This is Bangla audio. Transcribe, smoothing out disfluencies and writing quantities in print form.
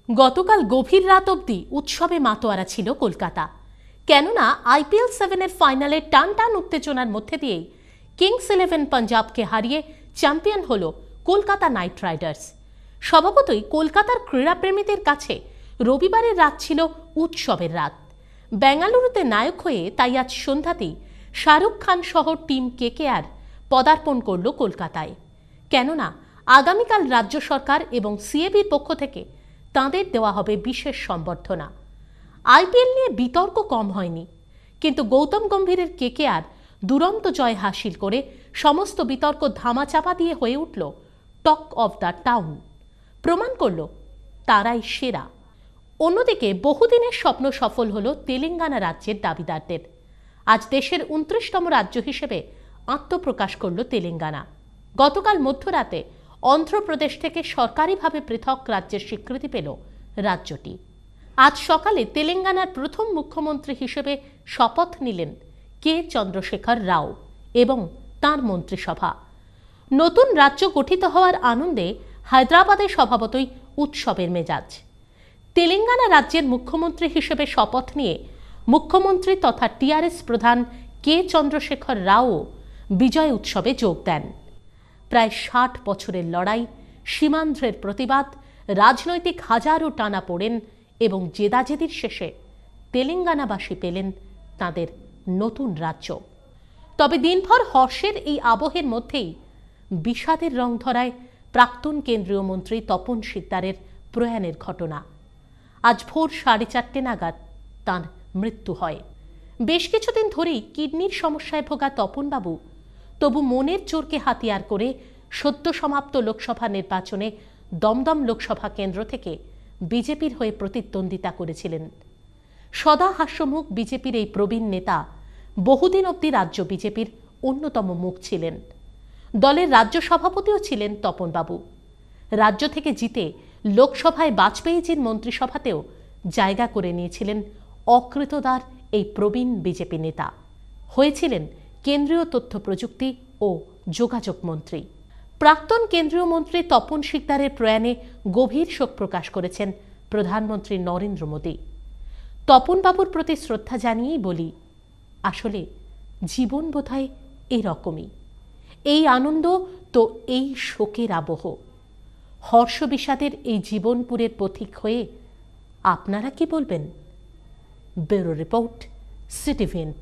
গতকাল গভীর রাত অবধি উৎসবে মাতোয়ারা ছিল কলকাতা। কেননা IPL 7-এর ফাইনালে টান টান উত্তেজনার মধ্যে দিয়েই কিংস 11 পাঞ্জাবকে হারিয়ে চ্যাম্পিয়ন হল কলকাতা নাইট রাইডার্স। স্বভাবতই কলকাতার ক্রীড়াপ্রেমীদের কাছে রবিবারের রাত ছিল উৎসবের রাত। বেঙ্গালুরুতে নায়ক হয়ে তাই আজ সন্ধ্যাতেই শাহরুখ খান সহ টিম KKR পদার্পণ করল কলকাতায়। কেননা আগামীকাল রাজ্য সরকার এবং CABর পক্ষ থেকে তাঁদের দেওয়া হবে বিশেষ সম্বর্ধনা। IPL নিয়ে বিতর্ক কম হয়নি, কিন্তু গৌতম গম্ভীরের KKR দুরন্ত জয় হাসিল করে সমস্ত বিতর্ক ধামাচাপা দিয়ে হয়ে উঠল টক অফ দ্য টাউন। প্রমাণ করল তারাই সেরা। অন্যদিকে বহুদিনের স্বপ্ন সফল হলো তেলেঙ্গানা রাজ্যের দাবিদারদের। আজ দেশের 29তম রাজ্য হিসেবে আত্মপ্রকাশ করল তেলেঙ্গানা। গতকাল মধ্যরাতে অন্ধ্রপ্রদেশ থেকে সরকারিভাবে পৃথক রাজ্যের স্বীকৃতি পেল রাজ্যটি। আজ সকালে তেলেঙ্গানার প্রথম মুখ্যমন্ত্রী হিসেবে শপথ নিলেন কে চন্দ্রশেখর রাও এবং তাঁর মন্ত্রিসভা। নতুন রাজ্য গঠিত হওয়ার আনন্দে হায়দ্রাবাদে স্বভাবতই উৎসবের মেজাজ। তেলেঙ্গানা রাজ্যের মুখ্যমন্ত্রী হিসেবে শপথ নিয়ে মুখ্যমন্ত্রী তথা TRS প্রধান কে চন্দ্রশেখর রাও বিজয় উৎসবে যোগ দেন। প্রায় 60 বছরের লড়াই, সীমান্ধ্রের প্রতিবাদ, রাজনৈতিক হাজারো টানাপোড়েন এবং জেদাজেদির শেষে তেলেঙ্গানাবাসী পেলেন তাঁদের নতুন রাজ্য। তবে দিনভর হর্ষের এই আবহের মধ্যেই বিষাদের রং ধরায় প্রাক্তন কেন্দ্রীয় মন্ত্রী তপন শিকদারের প্রয়াণের ঘটনা। আজ ভোর 4:30 নাগাদ তাঁর মৃত্যু হয়। বেশ কিছুদিন ধরেই কিডনির সমস্যায় ভোগা তপনবাবু তবু মনের জোরকে হাতিয়ার করে সদ্য সমাপ্ত লোকসভা নির্বাচনে দমদম লোকসভা কেন্দ্র থেকে বিজেপির হয়ে প্রতিদ্বন্দ্বিতা করেছিলেন। সদা হাস্যমুখ বিজেপির এই প্রবীণ নেতা বহুদিন অবধি রাজ্য বিজেপির অন্যতম মুখ ছিলেন। দলের রাজ্য সভাপতিও ছিলেন তপনবাবু। রাজ্য থেকে জিতে লোকসভায় বাজপেয়ীজির মন্ত্রিসভাতেও জায়গা করে নিয়েছিলেন অকৃতদার এই প্রবীণ বিজেপি নেতা। হয়েছিলেন কেন্দ্রীয় তথ্য প্রযুক্তি ও যোগাযোগ মন্ত্রী। প্রাক্তন কেন্দ্রীয় মন্ত্রী তপন শিকদারের প্রয়াণে গভীর শোক প্রকাশ করেছেন প্রধানমন্ত্রী নরেন্দ্র মোদী। তপনবাবুর প্রতি শ্রদ্ধা জানিয়েই বলি, আসলে জীবন বোধহয় এরকমই। এই আনন্দ তো এই শোকের আবহ। হর্ষ বিষাদের এই জীবনপুরের পথিক হয়ে আপনারা কি বলবেন? Bureau report, CTVN+।